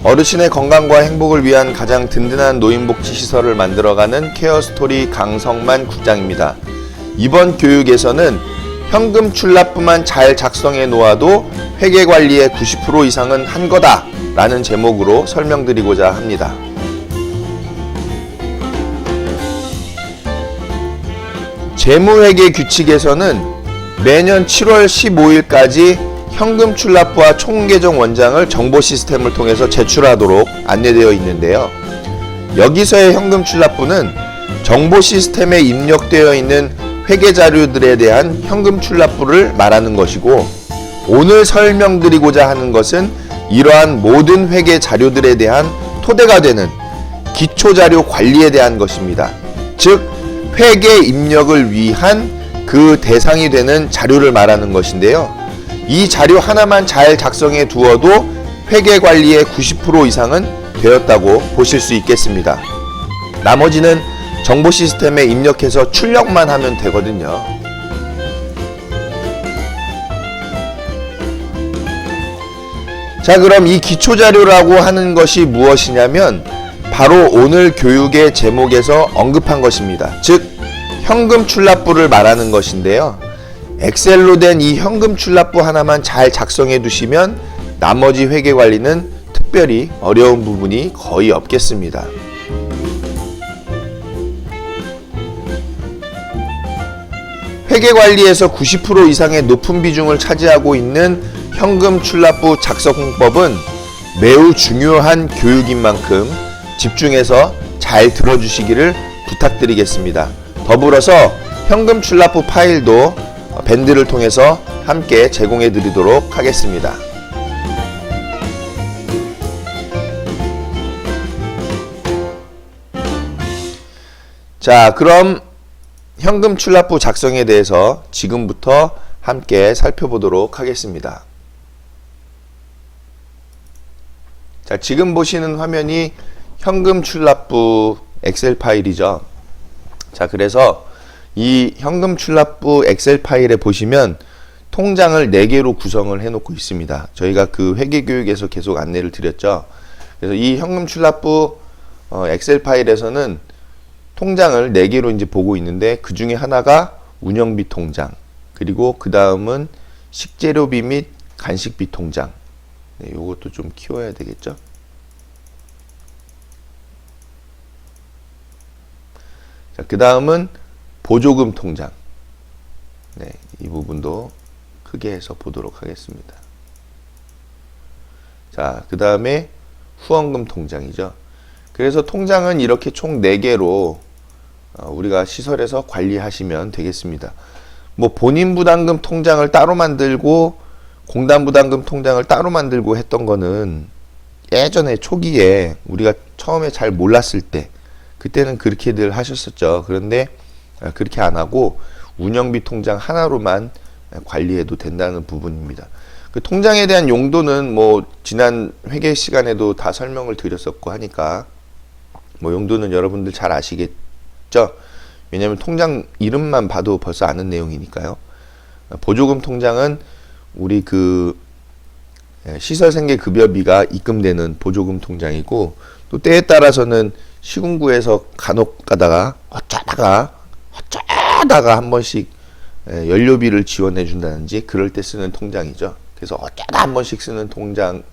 어르신의 건강과 행복을 위한 가장 든든한 노인복지 시설을 만들어가는 케어스토리 강성만 국장입니다. 이번 교육에서는 현금 출납부만 잘 작성해 놓아도 회계관리의 90% 이상은 한 거다 라는 제목으로 설명드리고자 합니다. 재무회계 규칙에서는 매년 7월 15일까지 현금 출납부와 총계정 원장을 정보 시스템을 통해서 제출하도록 안내되어 있는데요. 여기서의 현금 출납부는 정보 시스템에 입력되어 있는 회계 자료들에 대한 현금 출납부를 말하는 것이고, 오늘 설명드리고자 하는 것은 이러한 모든 회계 자료들에 대한 토대가 되는 기초 자료 관리에 대한 것입니다. 즉, 회계 입력을 위한 그 대상이 되는 자료를 말하는 것인데요. 이 자료 하나만 잘 작성해 두어도 회계 관리의 90% 이상은 되었다고 보실 수 있겠습니다. 나머지는 정보 시스템에 입력해서 출력만 하면 되거든요. 자, 그럼 이 기초 자료라고 하는 것이 무엇이냐면 바로 오늘 교육의 제목에서 언급한 것입니다. 즉, 현금 출납부를 말하는 것인데요. 엑셀로 된 이 현금 출납부 하나만 잘 작성해 두시면 나머지 회계 관리는 특별히 어려운 부분이 거의 없겠습니다. 회계 관리에서 90% 이상의 높은 비중을 차지하고 있는 현금 출납부 작성법은 매우 중요한 교육인 만큼 집중해서 잘 들어주시기를 부탁드리겠습니다. 더불어서 현금 출납부 파일도 밴드를 통해서 함께 제공해 드리도록 하겠습니다. 자, 그럼 현금 출납부 작성에 대해서 지금부터 함께 살펴보도록 하겠습니다. 자, 지금 보시는 화면이 현금 출납부 엑셀 파일이죠. 자, 그래서 이 현금 출납부 엑셀 파일에 보시면 통장을 4개로 구성을 해 놓고 있습니다. 저희가 그 회계교육에서 계속 안내를 드렸죠. 그래서 이 현금 출납부 엑셀 파일에서는 통장을 4개로 이제 보고 있는데, 그 중에 하나가 운영비 통장, 그리고 그 다음은 식재료비 및 간식비 통장. 네, 요것도 좀 키워야 되겠죠. 자, 그 다음은 보조금 통장. 네, 이 부분도 크게 해서 보도록 하겠습니다. 자, 그 다음에 후원금 통장이죠. 그래서 통장은 이렇게 총 4개로 우리가 시설에서 관리하시면 되겠습니다. 뭐 본인 부담금 통장을 따로 만들고 공단 부담금 통장을 따로 만들고 했던 거는 예전에 초기에 우리가 처음에 잘 몰랐을 때 그때는 그렇게들 하셨었죠. 그런데 그렇게 안 하고 운영비 통장 하나로만 관리해도 된다는 부분입니다. 그 통장에 대한 용도는 뭐 지난 회계 시간에도 다 설명을 드렸었고 하니까 뭐 용도는 여러분들 잘 아시겠죠? 왜냐하면 통장 이름만 봐도 벌써 아는 내용이니까요. 보조금 통장은 우리 그 시설생계급여비가 입금되는 보조금 통장이고, 또 때에 따라서는 시군구에서 간혹 가다가 어쩌다가 한 번씩 연료비를 지원해 준다든지 그럴 때 쓰는 통장이죠. 그래서 어쩌다 한 번씩 쓰는 통장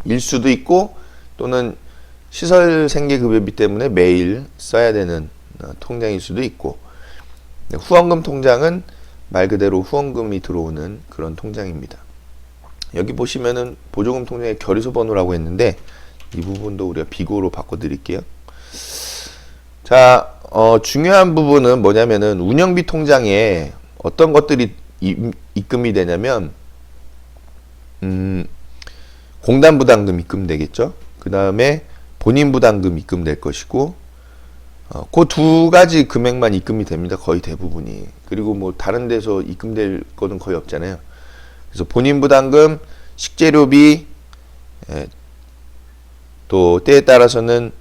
일 수도 있고, 또는 시설생계급여비 때문에 매일 써야 되는 통장일 수도 있고, 후원금 통장은 말 그대로 후원금이 들어오는 그런 통장입니다. 여기 보시면은 보조금 통장의 결의소 번호라고 했는데 이 부분도 우리가 비고로 바꿔드릴게요. 자, 중요한 부분은 뭐냐면은 운영비 통장에 어떤 것들이 입금이 되냐면 공단 부담금 입금되겠죠. 그 다음에 본인 부담금 입금될 것이고, 그 2가지 금액만 입금이 됩니다. 거의 대부분이. 그리고 뭐 다른 데서 입금될 거는 거의 없잖아요. 그래서 본인 부담금, 식재료비, 또 때에 따라서는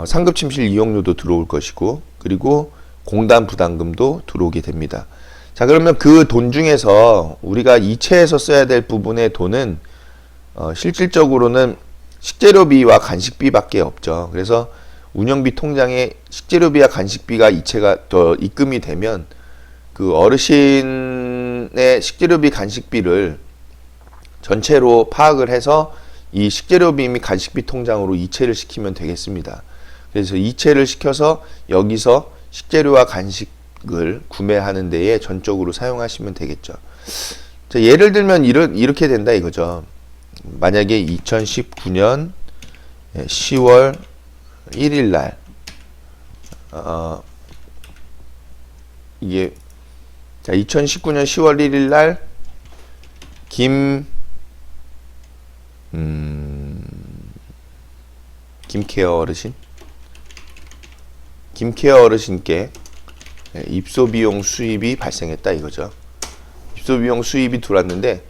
상급 침실 이용료도 들어올 것이고, 그리고 공단 부담금도 들어오게 됩니다. 자, 그러면 그 돈 중에서 우리가 이체해서 써야 될 부분의 돈은 실질적으로는 식재료비와 간식비밖에 없죠. 그래서 운영비 통장에 식재료비와 간식비가 이체가 더 입금이 되면 그 어르신의 식재료비 간식비를 전체로 파악을 해서 이 식재료비 및 간식비 통장으로 이체를 시키면 되겠습니다. 그래서 이체를 시켜서 여기서 식재료와 간식을 구매하는 데에 전적으로 사용하시면 되겠죠. 자, 예를 들면 이렇게 된다 이거죠. 만약에 2019년 10월 1일 날 이게 자 2019년 10월 1일 날 김케어 어르신께 입소비용 수입이 발생했다 이거죠. 입소비용 수입이 들어왔는데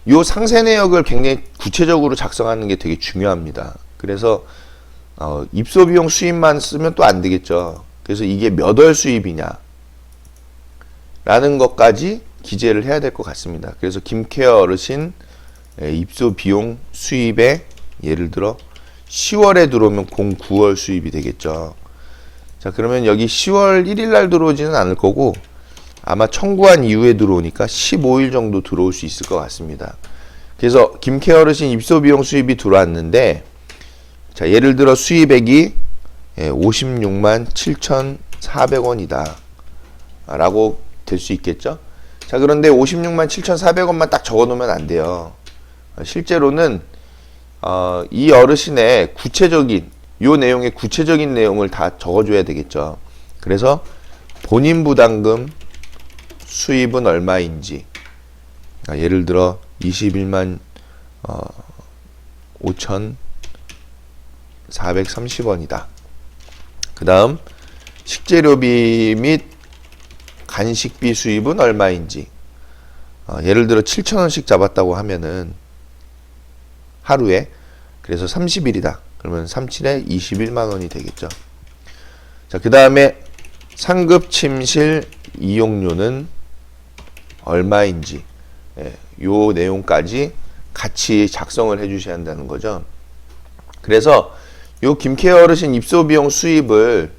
요 상세 내역을 굉장히 구체적으로 작성하는 게 되게 중요합니다. 그래서 입소비용 수입만 쓰면 또 안 되겠죠. 그래서 이게 몇 월 수입이냐 라는 것까지 기재를 해야 될 것 같습니다. 그래서 김케어 어르신 입소비용 수입에 예를 들어 10월에 들어오면 09월 수입이 되겠죠. 자, 그러면 여기 10월 1일 날 들어오지는 않을 거고 아마 청구한 이후에 들어오니까 15일 정도 들어올 수 있을 것 같습니다. 그래서 김케어 어르신 입소비용 수입이 들어왔는데 자, 예를 들어 수입액이 56만 7,400원이다 라고 될 수 있겠죠. 자, 그런데 56만 7,400원만 딱 적어 놓으면 안 돼요. 실제로는 이 어르신의 구체적인 요 내용의 구체적인 내용을 다 적어줘야 되겠죠. 그래서 본인 부담금 수입은 얼마인지 예를 들어 21만 5,430원이다. 그 다음 식재료비 및 간식비 수입은 얼마인지 예를 들어 7,000원씩 잡았다고 하면은 하루에 그래서 30일이다. 그러면 37에 21만 원이 되겠죠. 자, 그 다음에 상급 침실 이용료는 얼마인지 요 내용까지 같이 작성을 해 주셔야 한다는 거죠. 그래서 요 김케어 어르신 입소비용 수입을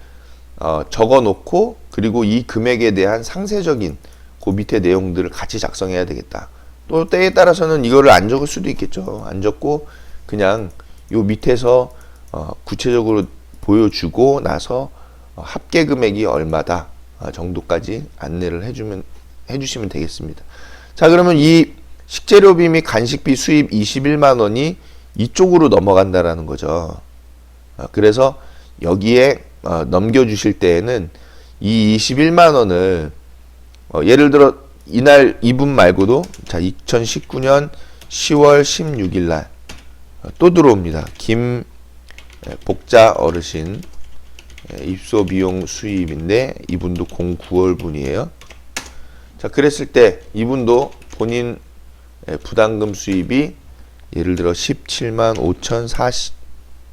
적어 놓고 그리고 이 금액에 대한 상세적인 그 밑에 내용들을 같이 작성해야 되겠다. 또 때에 따라서는 이거를 안 적을 수도 있겠죠. 안 적고 그냥 요 밑에서 구체적으로 보여주고 나서 합계 금액이 얼마다 정도까지 안내를 해주시면 되겠습니다. 자, 그러면 이 식재료비 및 간식비 수입 21만 원이 이쪽으로 넘어간다라는 거죠. 그래서 여기에 넘겨주실 때에는 이 21만 원을 예를 들어 이날 이분 말고도 자 2019년 10월 16일 날 또 들어옵니다. 김복자 어르신 입소 비용 수입인데 이분도 09월 분이에요. 자, 그랬을 때 이분도 본인 부담금 수입이 예를 들어 17만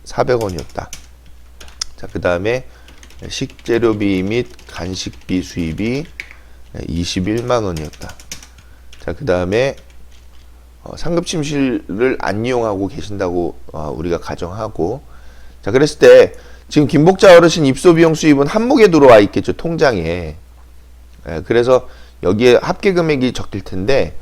5,400원이었다. 자, 그 다음에 식재료비 및 간식비 수입이 21만 원이었다. 자, 그 다음에 상급 침실을 안 이용하고 계신다고 우리가 가정하고, 자, 그랬을 때 지금 김복자 어르신 입소 비용 수입은 한목에 들어와 있겠죠, 통장에. 그래서 여기에 합계 금액이 적힐 텐데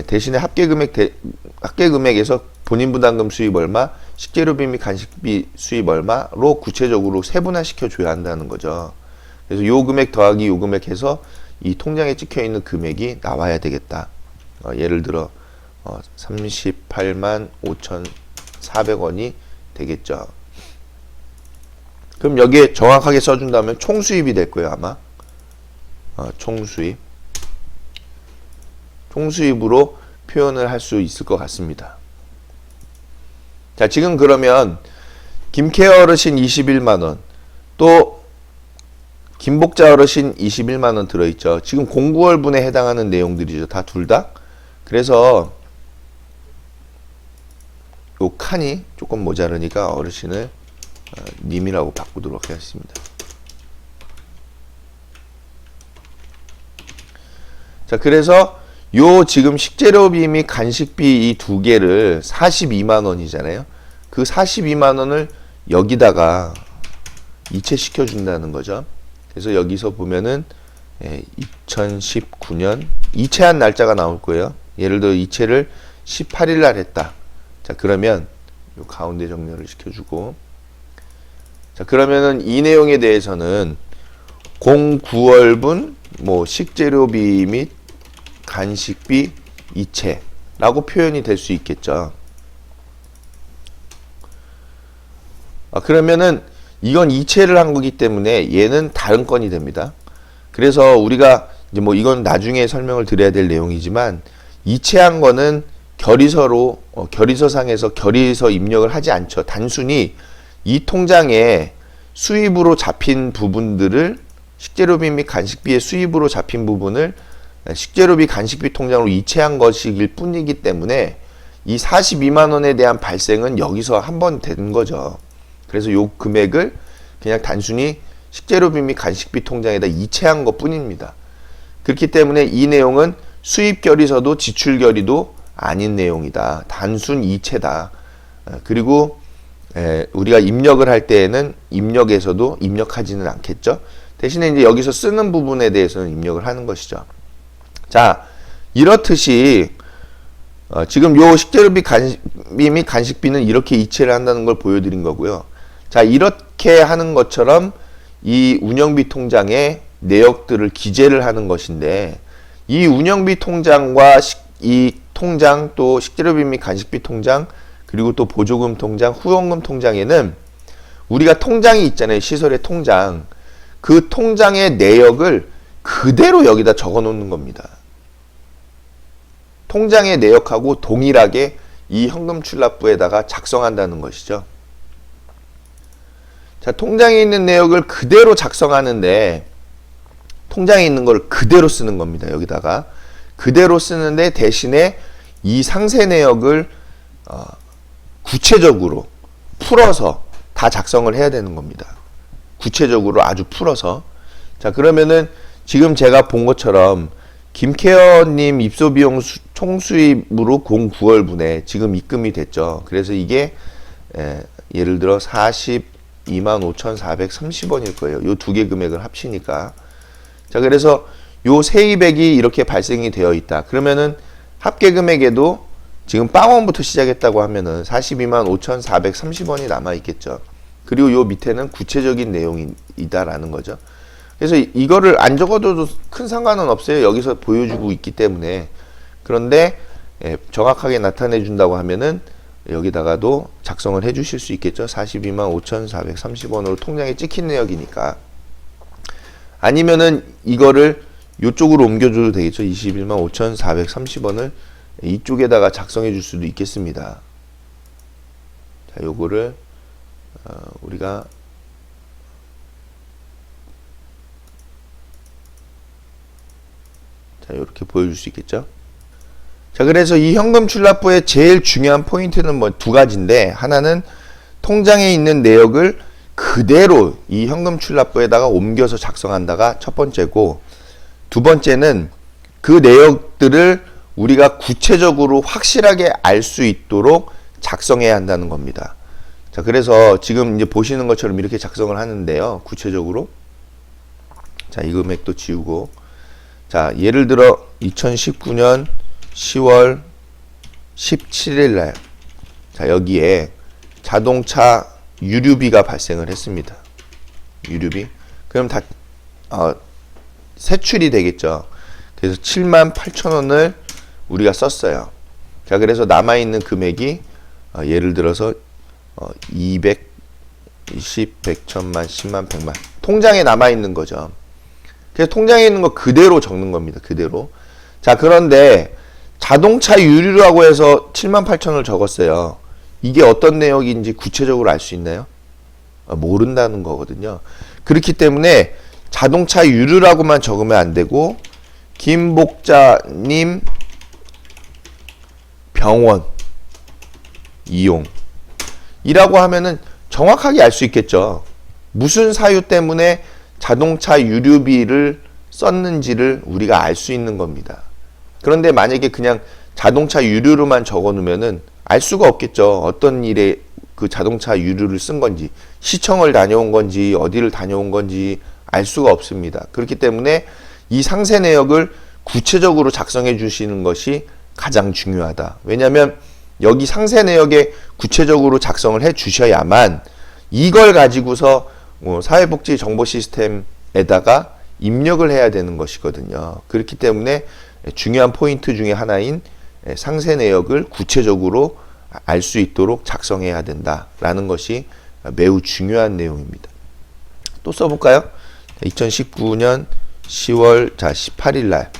대신에 합계 금액에서 본인 부담금 수입 얼마, 식재료비 및 간식비 수입 얼마로 구체적으로 세분화시켜 줘야 한다는 거죠. 그래서 요 금액 더하기 요 금액 해서 이 통장에 찍혀 있는 금액이 나와야 되겠다. 예를 들어 38만 5,400원이 되겠죠. 그럼 여기에 정확하게 써준다면 총수입이 될 거예요, 아마. 총수입으로 표현을 할 수 있을 것 같습니다. 자, 지금 그러면 김케어 어르신 21만원, 또 김복자 어르신 21만원 들어있죠. 지금 09월분에 해당하는 내용들이죠. 다 둘 다. 그래서 요 칸이 조금 모자르니까 어르신을 님이라고 바꾸도록 하겠습니다. 자, 그래서 요 지금 식재료비 및 간식비 이 두 개를 42만 원이잖아요. 그 42만 원을 여기다가 이체시켜 준다는 거죠. 그래서 여기서 보면은 2019년 이체한 날짜가 나올 거예요. 예를 들어 이체를 18일 날 했다. 자, 그러면 요 가운데 정렬을 시켜주고, 자, 그러면은 이 내용에 대해서는 09월분 뭐 식재료비 및 간식비 이체라고 표현이 될 수 있겠죠. 그러면은 이건 이체를 한 거기 때문에 얘는 다른 건이 됩니다. 그래서 우리가 이제 뭐 이건 나중에 설명을 드려야 될 내용이지만, 이체한 거는 결의서로 결의서상에서 결의서 입력을 하지 않죠. 단순히 이 통장에 수입으로 잡힌 부분들을, 식재료비 및 간식비의 수입으로 잡힌 부분을 식재료비 간식비 통장으로 이체한 것이길 뿐이기 때문에 이 42만 원에 대한 발생은 여기서 한 번 된 거죠. 그래서 요 금액을 그냥 단순히 식재료비 및 간식비 통장에다 이체한 것 뿐입니다. 그렇기 때문에 이 내용은 수입 결의서도 지출 결의도 아닌 내용이다. 단순 이체다. 그리고 우리가 입력을 할 때에는 입력에서도 입력하지는 않겠죠. 대신에 이제 여기서 쓰는 부분에 대해서는 입력을 하는 것이죠. 자, 이렇듯이 지금 요 식재료비 간식비 및 간식비는 이렇게 이체를 한다는 걸 보여드린 거고요. 자, 이렇게 하는 것처럼 이 운영비 통장에 내역들을 기재를 하는 것인데, 이 운영비 통장과 이 통장, 또 식재료비 및 간식비 통장, 그리고 또 보조금 통장, 후원금 통장에는 우리가 통장이 있잖아요. 시설의 통장. 그 통장의 내역을 그대로 여기다 적어 놓는 겁니다. 통장의 내역하고 동일하게 이 현금출납부에다가 작성한다는 것이죠. 자, 통장에 있는 내역을 그대로 작성하는데, 통장에 있는 걸 그대로 쓰는 겁니다. 여기다가 그대로 쓰는데, 대신에 이 상세 내역을 구체적으로 풀어서 다 작성을 해야 되는 겁니다. 구체적으로 아주 풀어서. 자, 그러면은 지금 제가 본 것처럼 김케어님 입소비용 총수입으로 09월분에 지금 입금이 됐죠. 그래서 이게 예를 들어 425,430원일 거예요. 요 두 개 금액을 합치니까. 자, 그래서 요 세입액이 이렇게 발생이 되어 있다. 그러면은 합계 금액에도 지금 빵원부터 시작했다고 하면은 425,430원이 남아 있겠죠. 그리고 요 밑에는 구체적인 내용이다라는 거죠. 그래서 이거를 안 적어도 큰 상관은 없어요. 여기서 보여주고 있기 때문에. 그런데 정확하게 나타내 준다고 하면은 여기다가도 작성을 해 주실 수 있겠죠. 425,430원으로 통장에 찍힌 내역이니까. 아니면은 이거를 이쪽으로 옮겨줘도 되겠죠. 215,430원을 이쪽에다가 작성해 줄 수도 있겠습니다. 자, 요거를 우리가 자, 이렇게 보여줄 수 있겠죠. 자, 그래서 이 현금 출납부의 제일 중요한 포인트는 뭐 두 가지인데, 하나는 통장에 있는 내역을 그대로 이 현금 출납부에다가 옮겨서 작성한다가 첫 번째고, 두 번째는 그 내역들을 우리가 구체적으로 확실하게 알 수 있도록 작성해야 한다는 겁니다. 자, 그래서 지금 이제 보시는 것처럼 이렇게 작성을 하는데요. 구체적으로. 자, 이 금액도 지우고. 자, 예를 들어 2019년 10월 17일 날. 자, 여기에 자동차 유류비가 발생을 했습니다. 유류비. 그럼 다 세출이 되겠죠. 그래서 78,000원을 우리가 썼어요. 자, 그래서 남아있는 금액이 예를 들어서 200, 20, 100, 1000만, 10만, 100만. 통장에 남아있는 거죠. 그래서 통장에 있는 거 그대로 적는 겁니다. 그대로. 자, 그런데 자동차 유류라고 해서 78,000원을 적었어요. 이게 어떤 내역인지 구체적으로 알 수 있나요? 모른다는 거거든요. 그렇기 때문에 자동차 유류라고만 적으면 안 되고, 김복자님 병원 이용 이라고 하면은 정확하게 알 수 있겠죠. 무슨 사유 때문에 자동차 유류비를 썼는지를 우리가 알 수 있는 겁니다. 그런데 만약에 그냥 자동차 유류로만 적어 놓으면은 알 수가 없겠죠. 어떤 일에 그 자동차 유류를 쓴 건지, 시청을 다녀온 건지, 어디를 다녀온 건지 알 수가 없습니다. 그렇기 때문에 이 상세 내역을 구체적으로 작성해 주시는 것이 가장 중요하다. 왜냐하면 여기 상세 내역에 구체적으로 작성을 해 주셔야만 이걸 가지고서 사회복지 정보 시스템에다가 입력을 해야 되는 것이거든요. 그렇기 때문에 중요한 포인트 중에 하나인 상세 내역을 구체적으로 알 수 있도록 작성해야 된다라는 것이 매우 중요한 내용입니다. 또 써볼까요? 2019년 10월 18일 날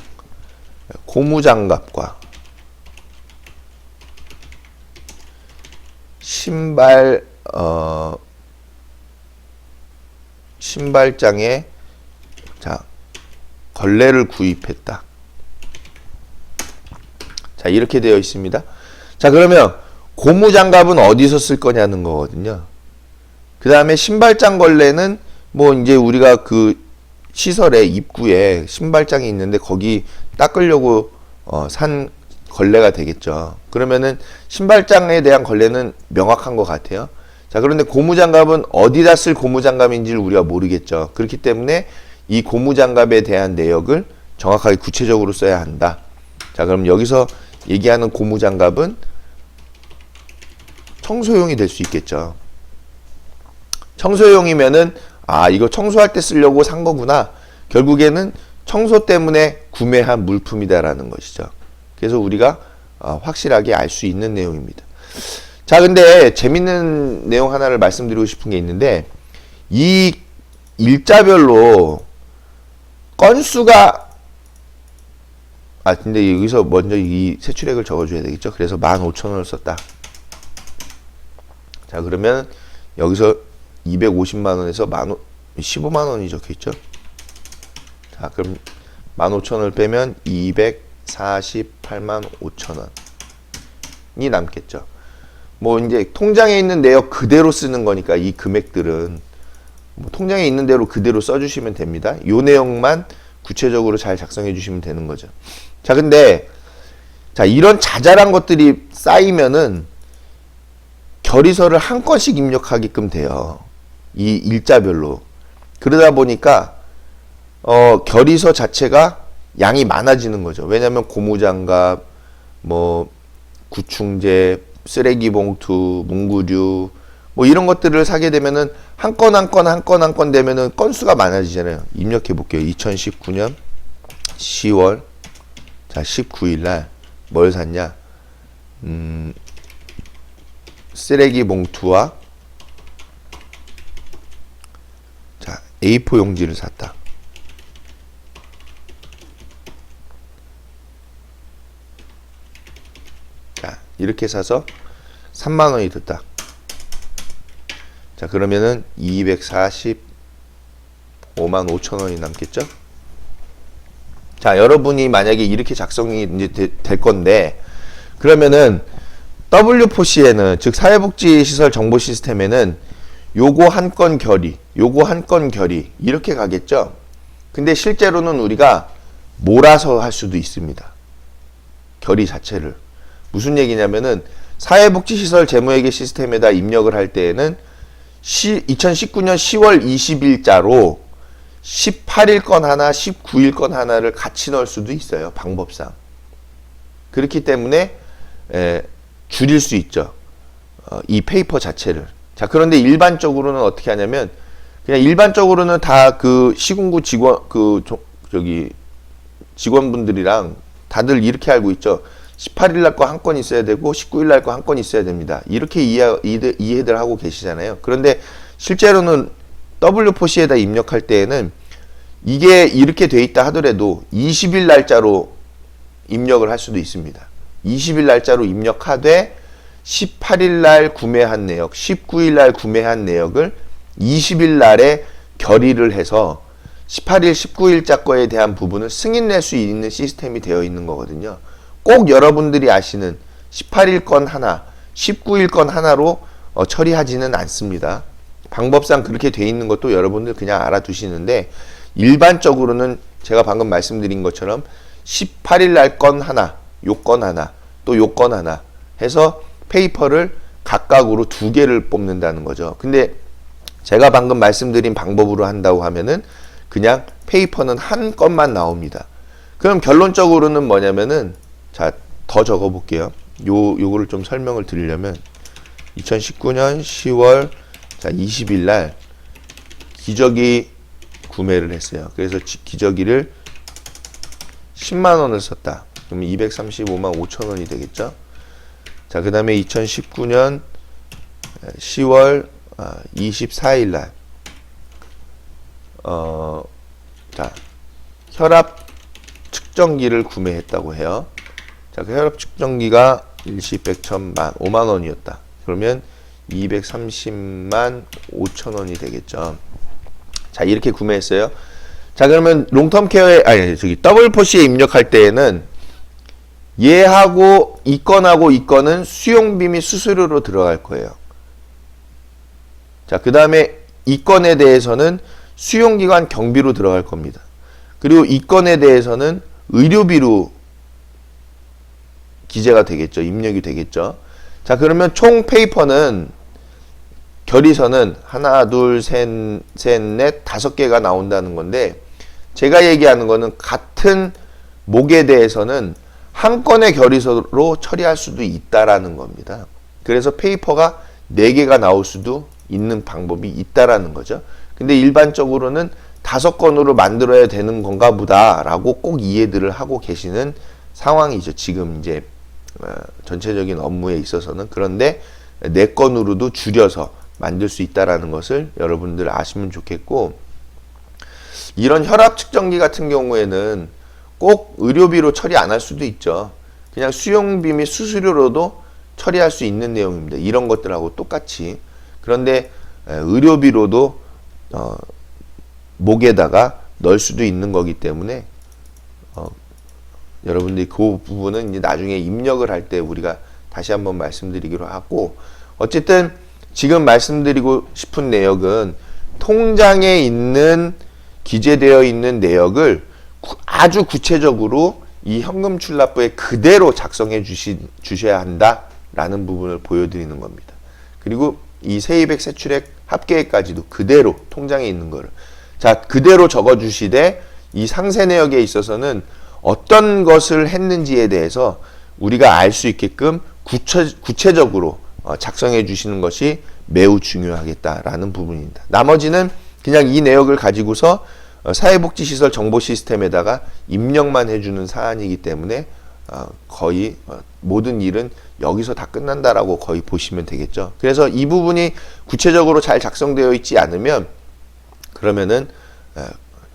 고무장갑과 신발장에 걸레를 구입했다. 자, 이렇게 되어 있습니다. 자, 그러면 고무장갑은 어디서 쓸 거냐는 거거든요. 그 다음에 신발장 걸레는 뭐 이제 우리가 그 시설의 입구에 신발장이 있는데 거기 닦으려고 산 걸레가 되겠죠. 그러면은 신발장에 대한 걸레는 명확한 것 같아요. 자, 그런데 고무장갑은 어디다 쓸 고무장갑인지를 우리가 모르겠죠. 그렇기 때문에 이 고무장갑에 대한 내역을 정확하게 구체적으로 써야 한다. 자, 그럼 여기서 얘기하는 고무장갑은 청소용이 될 수 있겠죠. 청소용이면은 이거 청소할 때 쓰려고 산 거구나. 결국에는 청소 때문에 구매한 물품이다라는 것이죠. 그래서 우리가 확실하게 알 수 있는 내용입니다. 자, 근데 재밌는 내용 하나를 말씀드리고 싶은 게 있는데 이 일자별로 건수가 근데 여기서 먼저 이 세출액을 적어줘야 되겠죠. 그래서 15,000원을 썼다. 자, 그러면 여기서 250만원에서 15만원이 적혀있죠. 자, 그럼 15,000원을 빼면 248만 5천원이 남겠죠. 뭐 이제 통장에 있는 내역 그대로 쓰는 거니까 이 금액들은 뭐 통장에 있는 대로 그대로 써주시면 됩니다. 요 내용만 구체적으로 잘 작성해 주시면 되는 거죠. 자, 근데 이런 자잘한 것들이 쌓이면은 결의서를 한 건씩 입력하게끔 돼요. 이 일자별로. 그러다 보니까 결의서 자체가 양이 많아지는 거죠. 왜냐하면 고무장갑, 뭐 구충제, 쓰레기 봉투, 문구류 뭐 이런 것들을 사게 되면은 한 건 한 건 되면은 건수가 많아지잖아요. 입력해 볼게요. 2019년 10월 19일 날 뭘 샀냐? 쓰레기 봉투와 A4 용지를 샀다. 자, 이렇게 사서 3만원이 든다. 자, 그러면은 245만 5천원이 남겠죠? 자, 여러분이 만약에 이렇게 작성이 이제 될 건데, 그러면은 W4C에는, 즉 사회복지시설 정보 시스템에는 요거 한 건 결의, 요거 한 건 결의 이렇게 가겠죠. 근데 실제로는 우리가 몰아서 할 수도 있습니다. 결의 자체를. 무슨 얘기냐면은 사회복지시설 재무회계 시스템에다 입력을 할 때에는 2019년 10월 20일자로 18일 건 하나, 19일 건 하나를 같이 넣을 수도 있어요. 방법상. 그렇기 때문에 줄일 수 있죠. 이 페이퍼 자체를. 자, 그런데 일반적으로는 어떻게 하냐면 그냥 일반적으로는 다 그 시군구 직원분들이랑 다들 이렇게 알고 있죠. 18일 날 거 한 건 있어야 되고 19일 날 거 한 건 있어야 됩니다. 이렇게 이해들 하고 계시잖아요. 그런데 실제로는 W4C에다 입력할 때에는 이게 이렇게 돼 있다 하더라도 20일 날짜로 입력을 할 수도 있습니다. 20일 날짜로 입력하되 18일 날 구매한 내역, 19일 날 구매한 내역을 20일 날에 결의를 해서 18일, 19일자 거에 대한 부분을 승인낼 수 있는 시스템이 되어 있는 거거든요. 꼭 여러분들이 아시는 18일 건 하나, 19일 건 하나로 처리하지는 않습니다. 방법상 그렇게 돼 있는 것도 여러분들 그냥 알아두시는데 일반적으로는 제가 방금 말씀드린 것처럼 18일 날 건 하나, 요건 하나, 또 요건 하나 해서 페이퍼를 각각으로 2개를 뽑는다는 거죠. 근데 제가 방금 말씀드린 방법으로 한다고 하면은 그냥 페이퍼는 한 건만 나옵니다. 그럼 결론적으로는 뭐냐면은, 자, 더 적어 볼게요. 요거를 좀 설명을 드리려면 2019년 10월 20일 날 기저귀 구매를 했어요. 그래서 기저귀를 10만 원을 썼다. 그러면 235만 5천 원이 되겠죠. 자, 그 다음에 2019년 10월 24일 날 자, 혈압 측정기를 구매했다고 해요. 자, 그 혈압 측정기가 일시 100,000만 5만 원이었다. 그러면 230만 5천 원이 되겠죠. 자, 이렇게 구매했어요. 자, 그러면 롱텀 케어에, 더블 포시에 입력할 때에는 얘하고 이 건은 수용비 및 수수료로 들어갈 거예요. 자, 그 다음에 이 건에 대해서는 수용기관 경비로 들어갈 겁니다. 그리고 이 건에 대해서는 의료비로 기재가 되겠죠. 입력이 되겠죠. 자, 그러면 총 페이퍼는 결의서는 하나, 둘, 셋, 넷, 5개가 나온다는 건데, 제가 얘기하는 거는 같은 목에 대해서는 한 건의 결의서로 처리할 수도 있다라는 겁니다. 그래서 페이퍼가 4개가 나올 수도 있는 방법이 있다라는 거죠. 근데 일반적으로는 5건으로 만들어야 되는 건가 보다라고 꼭 이해들을 하고 계시는 상황이죠. 지금 이제 전체적인 업무에 있어서는. 그런데 4건으로도 줄여서 만들 수 있다라는 것을 여러분들 아시면 좋겠고, 이런 혈압 측정기 같은 경우에는 꼭 의료비로 처리 안 할 수도 있죠. 그냥 수용비 및 수수료로도 처리할 수 있는 내용입니다. 이런 것들하고 똑같이. 그런데 의료비로도 목에다가 넣을 수도 있는 거기 때문에 여러분들이 그 부분은 이제 나중에 입력을 할 때 우리가 다시 한번 말씀드리기로 하고, 어쨌든 지금 말씀드리고 싶은 내역은 통장에 있는 기재되어 있는 내역을 아주 구체적으로 이 현금 출납부에 그대로 작성해 주셔야 한다라는 부분을 보여드리는 겁니다. 그리고 이 세입액 세출액 합계액까지도 그대로 통장에 있는 거를, 자, 그대로 적어 주시되 이 상세 내역에 있어서는 어떤 것을 했는지에 대해서 우리가 알 수 있게끔 구체적으로 작성해 주시는 것이 매우 중요하겠다라는 부분입니다. 나머지는 그냥 이 내역을 가지고서 사회복지시설 정보 시스템에다가 입력만 해주는 사안이기 때문에 거의 모든 일은 여기서 다 끝난다라고 거의 보시면 되겠죠. 그래서 이 부분이 구체적으로 잘 작성되어 있지 않으면 그러면은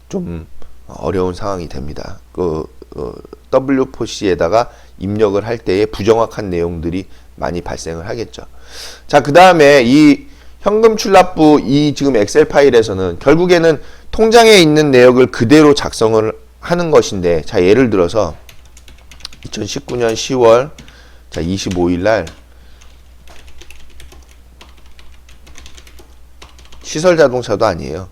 좀 어려운 상황이 됩니다. W4C에다가 입력을 할 때에 부정확한 내용들이 많이 발생을 하겠죠. 자, 그 다음에 이 현금 출납부 이 지금 엑셀 파일에서는 결국에는 통장에 있는 내역을 그대로 작성을 하는 것인데, 자, 예를 들어서 2019년 10월 25일 날 시설 자동차도 아니에요.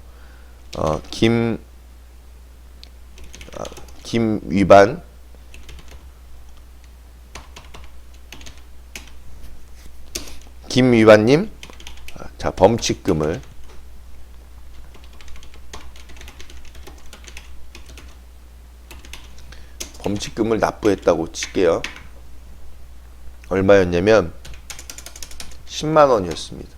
김위반님, 자, 범칙금을 납부했다고 칠게요. 얼마였냐면 10만 원이었습니다.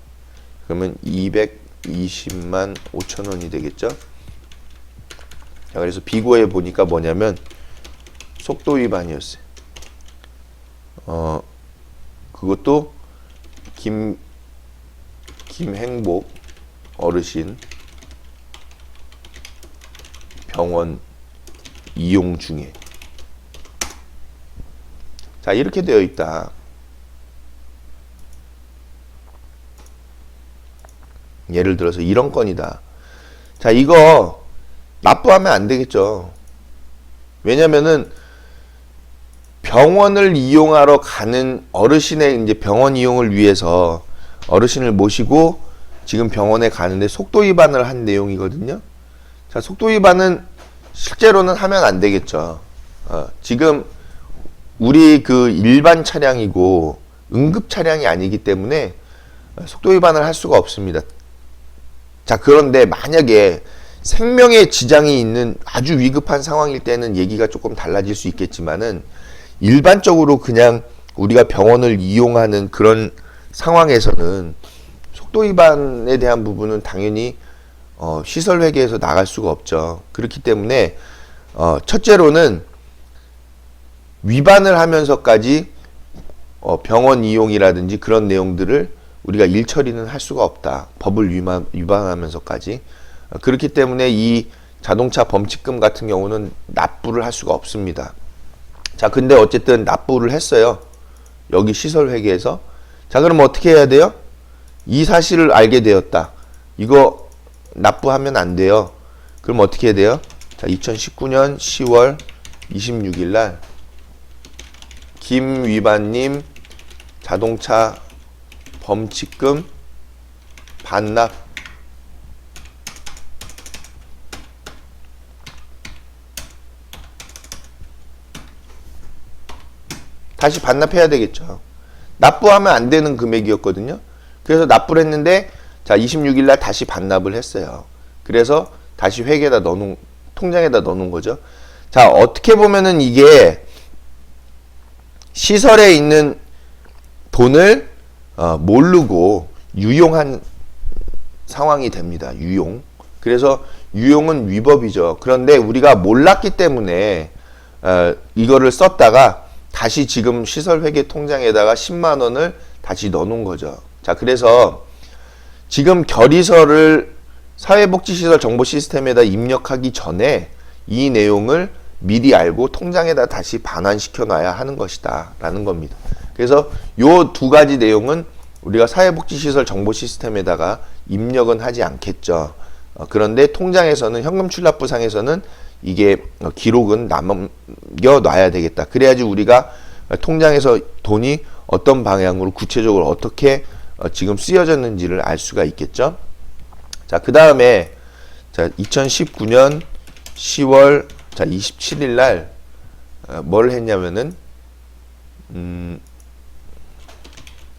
그러면 220만 5천 원이 되겠죠. 자, 그래서 비고에 보니까 뭐냐면 속도 위반이었어요. 그것도 김행복 어르신 병원 이용 중에. 자, 이렇게 되어 있다. 예를 들어서 이런 건이다. 자, 이거 납부하면 안 되겠죠. 왜냐면은 병원을 이용하러 가는 어르신의 이제 병원 이용을 위해서 어르신을 모시고 지금 병원에 가는데 속도 위반을 한 내용이거든요. 자, 속도 위반은 실제로는 하면 안 되겠죠. 지금 우리 그 일반 차량이고 응급 차량이 아니기 때문에 속도 위반을 할 수가 없습니다. 자, 그런데 만약에 생명에 지장이 있는 아주 위급한 상황일 때는 얘기가 조금 달라질 수 있겠지만은 일반적으로 그냥 우리가 병원을 이용하는 그런 상황에서는 속도 위반에 대한 부분은 당연히 시설 회계에서 나갈 수가 없죠. 그렇기 때문에 첫째로는 위반을 하면서까지 병원 이용이라든지 그런 내용들을 우리가 일처리는 할 수가 없다. 법을 위반하면서까지. 그렇기 때문에 이 자동차 범칙금 같은 경우는 납부를 할 수가 없습니다. 자, 근데 어쨌든 납부를 했어요. 여기 시설 회계에서. 자, 그럼 어떻게 해야 돼요? 이 사실을 알게 되었다. 이거 납부하면 안 돼요. 그럼 어떻게 해야 돼요? 자, 2019년 10월 26일 날 김 위반님 자동차 범칙금 반납 다시 반납해야 되겠죠. 납부하면 안 되는 금액이었거든요. 그래서 납부를 했는데 자 26일 날 다시 반납을 했어요. 그래서 다시 회계에다 넣어놓은 통장에다 넣어놓은 거죠. 자, 어떻게 보면은 이게 시설에 있는 돈을 모르고 유용한 상황이 됩니다. 유용. 그래서 유용은 위법이죠. 그런데 우리가 몰랐기 때문에 이거를 썼다가 다시 지금 시설회계 통장에다가 10만 원을 다시 넣어놓은 거죠. 자, 그래서 지금 결의서를 사회복지시설 정보시스템에다 입력하기 전에 이 내용을 미리 알고 통장에다 다시 반환시켜 놔야 하는 것이다 라는 겁니다. 그래서 요 두 가지 내용은 우리가 사회복지시설 정보시스템에다가 입력은 하지 않겠죠. 그런데 통장에서는 현금출납부상에서는 이게 기록은 남겨 놔야 되겠다. 그래야지 우리가 통장에서 돈이 어떤 방향으로 구체적으로 어떻게 지금 쓰여졌는지를 알 수가 있겠죠. 자, 그 다음에 자 2019년 10월 자 27일 날 뭘 했냐면은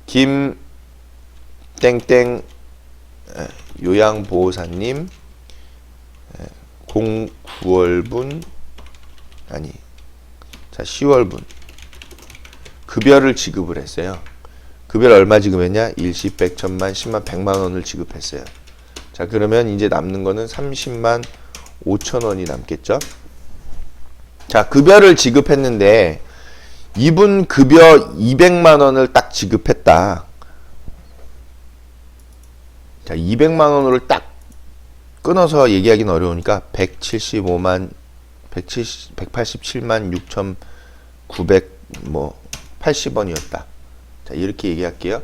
김 땡땡 요양보호사님 09월분 아니 자 10월분 급여를 지급을 했어요. 급여를 얼마 지급했냐? 일시 100, 1000만, 10만, 100만 원을 지급했어요. 자, 그러면 이제 남는 거는 30만 5천 원이 남겠죠? 자, 급여를 지급했는데 이분 급여 200만 원을 딱 지급했다. 자, 200만 원을 딱 끊어서 얘기하기는 어려우니까 187만 6,980원이었다. 자, 이렇게 얘기할게요.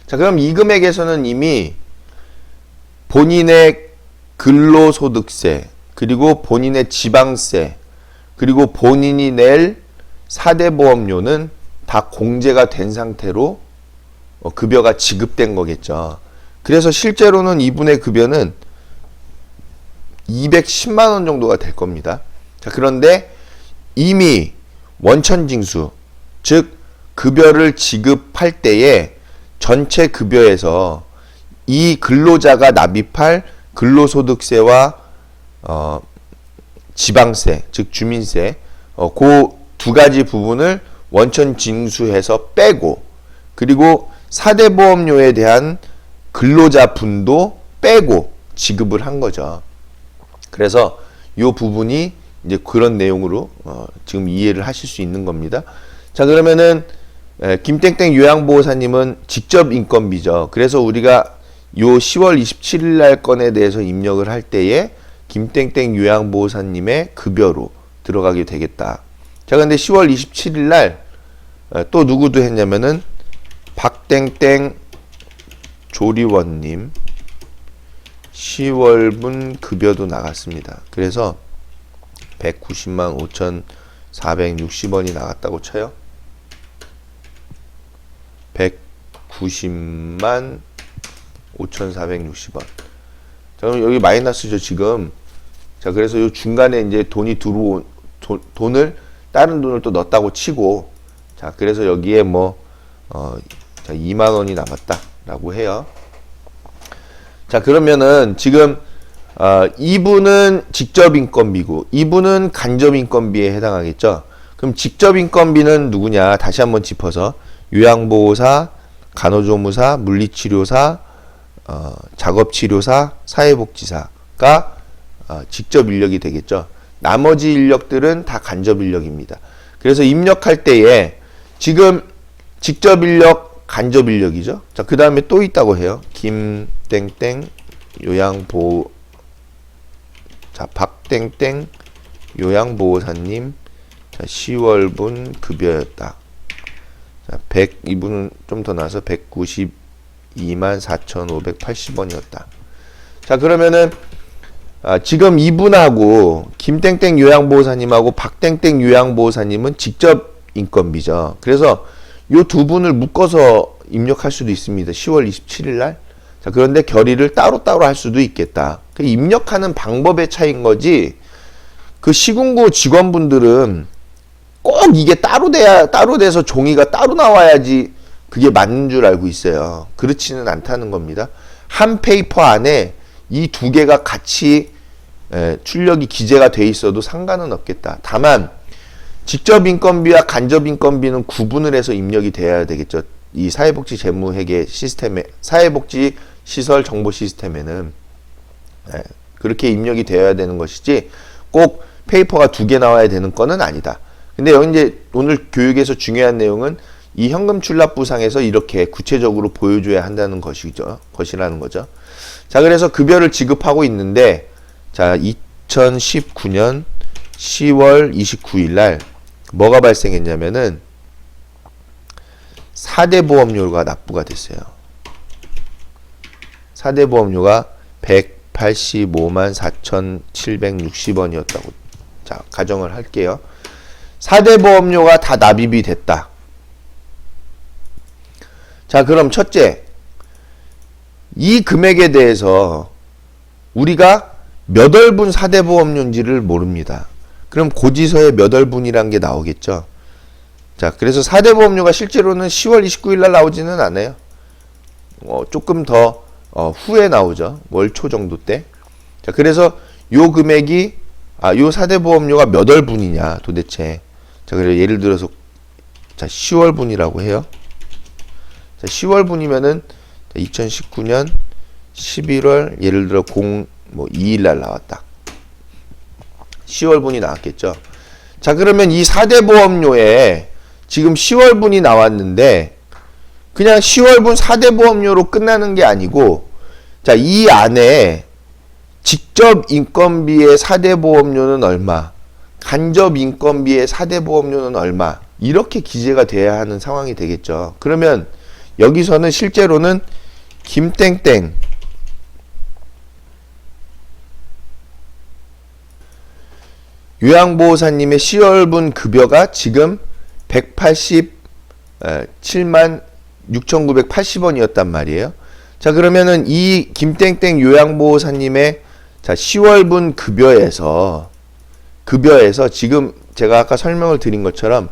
자, 그럼 이 금액에서는 이미 본인의 근로소득세, 그리고 본인의 지방세, 그리고 본인이 낼 4대 보험료는 다 공제가 된 상태로 급여가 지급된 거겠죠. 그래서 실제로는 이분의 급여는 210만 원 정도가 될 겁니다. 자, 그런데 이미 원천징수, 즉 급여를 지급할 때에 전체 급여에서 이 근로자가 납입할 근로소득세와 지방세, 즉 주민세, 그 두 가지 부분을 원천 징수해서 빼고, 그리고 4대 보험료에 대한 근로자 분도 빼고 지급을 한 거죠. 그래서 이 부분이 이제 그런 내용으로 지금 이해를 하실 수 있는 겁니다. 자, 그러면은 김땡땡 요양보호사님은 직접 인건비죠. 그래서 우리가 요 10월 27일 날 건에 대해서 입력을 할 때에 김땡땡 요양보호사님의 급여로 들어가게 되겠다. 자, 근데 10월 27일 날 또 누구도 했냐면은 박땡땡 조리원님 10월분 급여도 나갔습니다. 그래서 190만 5,460원이 나갔다고 쳐요. 190만 5,460원. 자, 그럼 여기 마이너스죠, 지금. 자, 그래서 요 중간에 이제 돈이 들어온, 돈을 다른 돈을 또 넣었다고 치고, 자, 그래서 여기에 뭐, 자, 2만 원이 남았다라고 해요. 자, 그러면은 지금, 이분은 직접 인건비고, 이분은 간접 인건비에 해당하겠죠. 그럼 직접 인건비는 누구냐? 다시 한번 짚어서, 요양보호사, 간호조무사, 물리치료사, 작업치료사, 사회복지사가 직접 인력이 되겠죠. 나머지 인력들은 다 간접 인력입니다. 그래서 입력할 때에 지금 직접 인력, 간접 인력이죠. 자, 그 다음에 또 있다고 해요. 김땡땡 요양보호, 자, 박땡땡 요양보호사님, 자, 10월분 급여였다. 자, 이분은 좀 더 나서 192만 4,580원이었다. 자, 그러면은 지금 이분하고 김땡땡 요양보호사님하고 박땡땡 요양보호사님은 직접 인건비죠. 그래서 요 두 분을 묶어서 입력할 수도 있습니다. 10월 27일 날. 자, 그런데 결의를 따로따로 할 수도 있겠다. 그 입력하는 방법의 차이인 거지, 그 시군구 직원분들은 꼭 이게 따로 돼서 종이가 따로 나와야지 그게 맞는 줄 알고 있어요. 그렇지는 않다는 겁니다. 한 페이퍼 안에 이 두 개가 같이 출력이 기재가 돼 있어도 상관은 없겠다. 다만 직접 인건비와 간접 인건비는 구분을 해서 입력이 돼야 되겠죠. 이 사회복지 재무회계 시스템에, 사회복지 시설 정보 시스템에는 그렇게 입력이 되어야 되는 것이지 꼭 페이퍼가 두 개 나와야 되는 거는 아니다. 근데 여기 이제 오늘 교육에서 중요한 내용은 이 현금 출납부상에서 이렇게 구체적으로 보여줘야 한다는 것이라는 거죠. 자, 그래서 급여를 지급하고 있는데, 자, 2019년 10월 29일 날 뭐가 발생했냐면은 4대 보험료가 납부가 됐어요. 4대 보험료가 185만 4,760원이었다고. 자, 가정을 할게요. 4대 보험료가 다 납입이 됐다. 자, 그럼 첫째, 이 금액에 대해서 우리가 몇 월분 4대 보험료인지를 모릅니다. 그럼 고지서에 몇 월분이란 게 나오겠죠. 자, 그래서 4대 보험료가 실제로는 10월 29일 날 나오지는 않아요. 조금 더 후에 나오죠. 월초 정도 때. 자, 그래서 요 금액이, 요 4대 보험료가 몇 월분이냐 도대체. 자, 그래서 예를 들어서, 자, 10월분이라고 해요. 자, 10월분이면은 2019년 11월 예를 들어 2일 날 나왔다. 10월분이 나왔겠죠. 자, 그러면 이 4대 보험료에 지금 10월분이 나왔는데 그냥 10월분 4대 보험료로 끝나는 게 아니고, 자, 이 안에 직접 인건비의 4대 보험료는 얼마, 간접 인건비의 4대 보험료는 얼마, 이렇게 기재가 돼야 하는 상황이 되겠죠. 그러면 여기서는 실제로는 김땡땡 요양보호사님의 10월분 급여가 지금 187만 6,980원이었단 말이에요. 자, 그러면은 이 김땡땡 요양보호사님의, 자, 10월분 급여에서 지금 제가 아까 설명을 드린 것처럼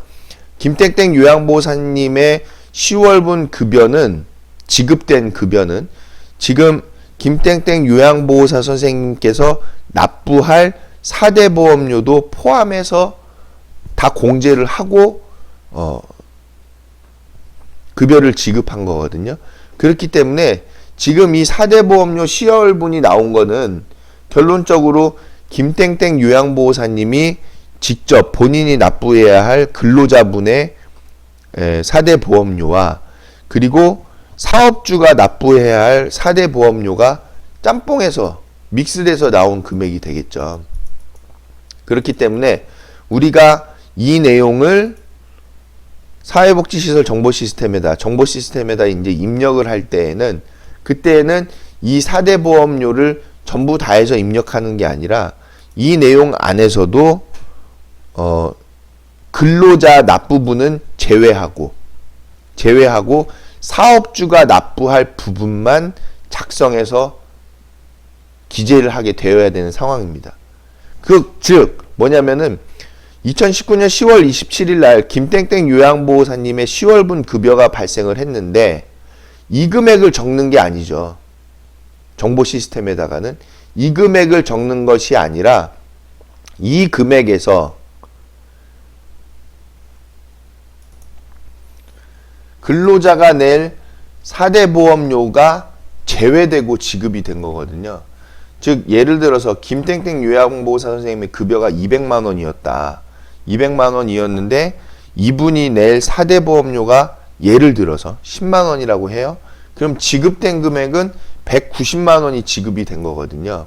김땡땡 요양보호사님의 10월분 급여는, 지급된 급여는 지금 김땡땡 요양보호사 선생님께서 납부할 4대 보험료도 포함해서 다 공제를 하고 급여를 지급한 거거든요. 그렇기 때문에 지금 이 4대 보험료 10월분이 나온 거는 결론적으로 김땡땡 요양보호사님이 직접 본인이 납부해야 할 근로자분의 4대 보험료와 그리고 사업주가 납부해야 할 4대 보험료가 짬뽕해서 믹스돼서 나온 금액이 되겠죠. 그렇기 때문에 우리가 이 내용을 사회복지시설 정보시스템에다 이제 입력을 할 때에는, 그때에는 이 4대 보험료를 전부 다 해서 입력하는 게 아니라 이 내용 안에서도 근로자 납부분은 제외하고 사업주가 납부할 부분만 작성해서 기재를 하게 되어야 되는 상황입니다. 즉 뭐냐면은 2019년 10월 27일 날 김땡땡 요양보호사님의 10월분 급여가 발생을 했는데 이 금액을 적는 게 아니죠. 정보 시스템에다가는 이 금액을 적는 것이 아니라 이 금액에서 근로자가 낼 4대 보험료가 제외되고 지급이 된 거거든요. 즉 예를 들어서 김땡땡 요양보호사 선생님의 급여가 200만 원이었다. 200만 원이었는데 이분이 낼 4대 보험료가 예를 들어서 10만 원이라고 해요. 그럼 지급된 금액은 190만 원이 지급이 된 거거든요.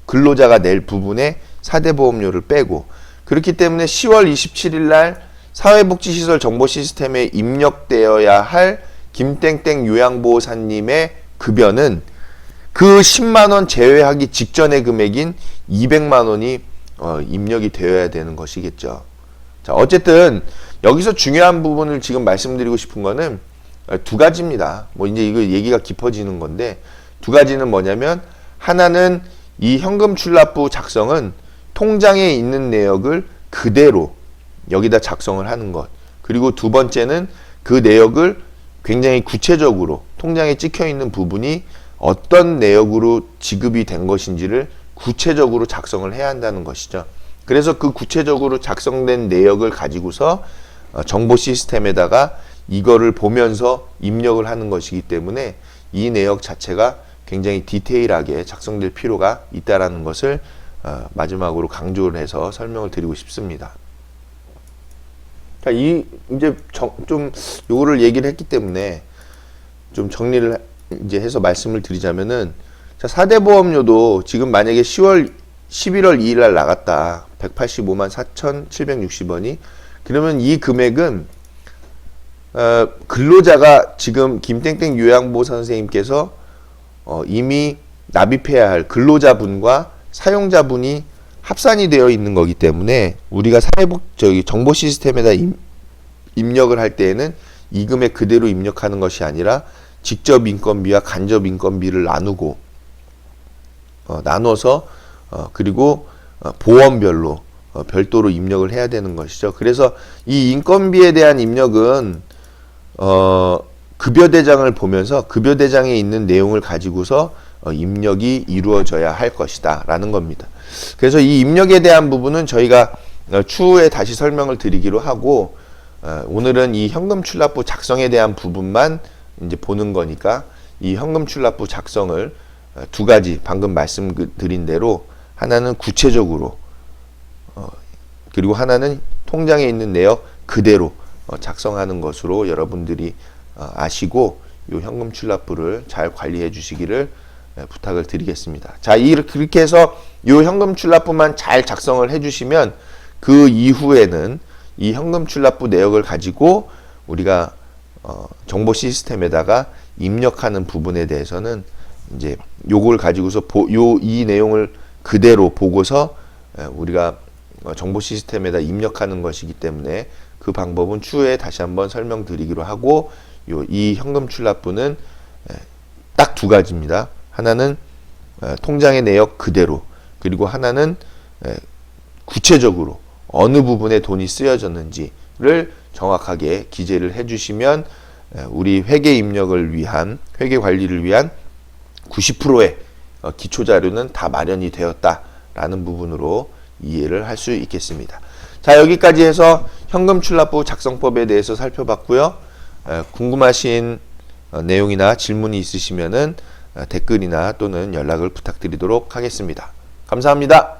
근로자가 낼 부분에 4대 보험료를 빼고. 그렇기 때문에 10월 27일 날 사회복지시설 정보시스템에 입력되어야 할 김땡땡 요양보호사님의 급여는 그 10만 원 제외하기 직전의 금액인 200만 원이 입력이 되어야 되는 것이겠죠. 자, 어쨌든 여기서 중요한 부분을 지금 말씀드리고 싶은 거는 두 가지입니다. 뭐 이제 이거 얘기가 깊어지는 건데 두 가지는 뭐냐면 하나는 이 현금 출납부 작성은 통장에 있는 내역을 그대로 여기다 작성을 하는 것. 그리고 두 번째는 그 내역을 굉장히 구체적으로 통장에 찍혀 있는 부분이 어떤 내역으로 지급이 된 것인지를 구체적으로 작성을 해야 한다는 것이죠. 그래서 그 구체적으로 작성된 내역을 가지고서 정보 시스템에다가 이거를 보면서 입력을 하는 것이기 때문에 이 내역 자체가 굉장히 디테일하게 작성될 필요가 있다라는 것을 마지막으로 강조를 해서 설명을 드리고 싶습니다. 자, 이제 좀 요거를 얘기를 했기 때문에 좀 정리를 이제 해서 말씀을 드리자면은 자, 4대 보험료도 지금 만약에 11월 2일 날 나갔다. 185만 4,760원이. 그러면 이 금액은 근로자가 지금 김땡땡 요양보호사 선생님께서 이미 납입해야 할 근로자분과 사용자분이 합산이 되어 있는 거기 때문에 우리가 정보 시스템에다 입력을 할 때에는 이 금액 그대로 입력하는 것이 아니라 직접 인건비와 간접 인건비를 나눠서 그리고 보험별로 별도로 입력을 해야 되는 것이죠. 그래서 이 인건비에 대한 입력은 급여 대장을 보면서 급여 대장에 있는 내용을 가지고서 입력이 이루어져야 할 것이다 라는 겁니다. 그래서 이 입력에 대한 부분은 저희가 추후에 다시 설명을 드리기로 하고 오늘은 이 현금 출납부 작성에 대한 부분만 이제 보는 거니까 이 현금 출납부 작성을 두 가지 방금 말씀드린 대로 하나는 구체적으로 그리고 하나는 통장에 있는 내역 그대로 작성하는 것으로 여러분들이 아시고 이 현금 출납부를 잘 관리해 주시기를 부탁을 드리겠습니다. 자, 그렇게 해서 이 현금 출납부만 잘 작성을 해 주시면 그 이후에는 이 현금 출납부 내역을 가지고 우리가 정보 시스템에다가 입력하는 부분에 대해서는 이제 요걸 가지고서 이 내용을 그대로 보고서 우리가 정보 시스템에다 입력하는 것이기 때문에 그 방법은 추후에 다시 한번 설명드리기로 하고 이 현금 출납부는 딱 두 가지입니다. 하나는 통장의 내역 그대로 그리고 하나는 구체적으로 어느 부분에 돈이 쓰여졌는지를 정확하게 기재를 해주시면 우리 회계 입력을 위한 회계 관리를 위한 90%의 기초 자료는 다 마련이 되었다라는 부분으로 이해를 할 수 있겠습니다. 자, 여기까지 해서 현금 출납부 작성법에 대해서 살펴봤고요. 궁금하신 내용이나 질문이 있으시면은 댓글이나 또는 연락을 부탁드리도록 하겠습니다. 감사합니다.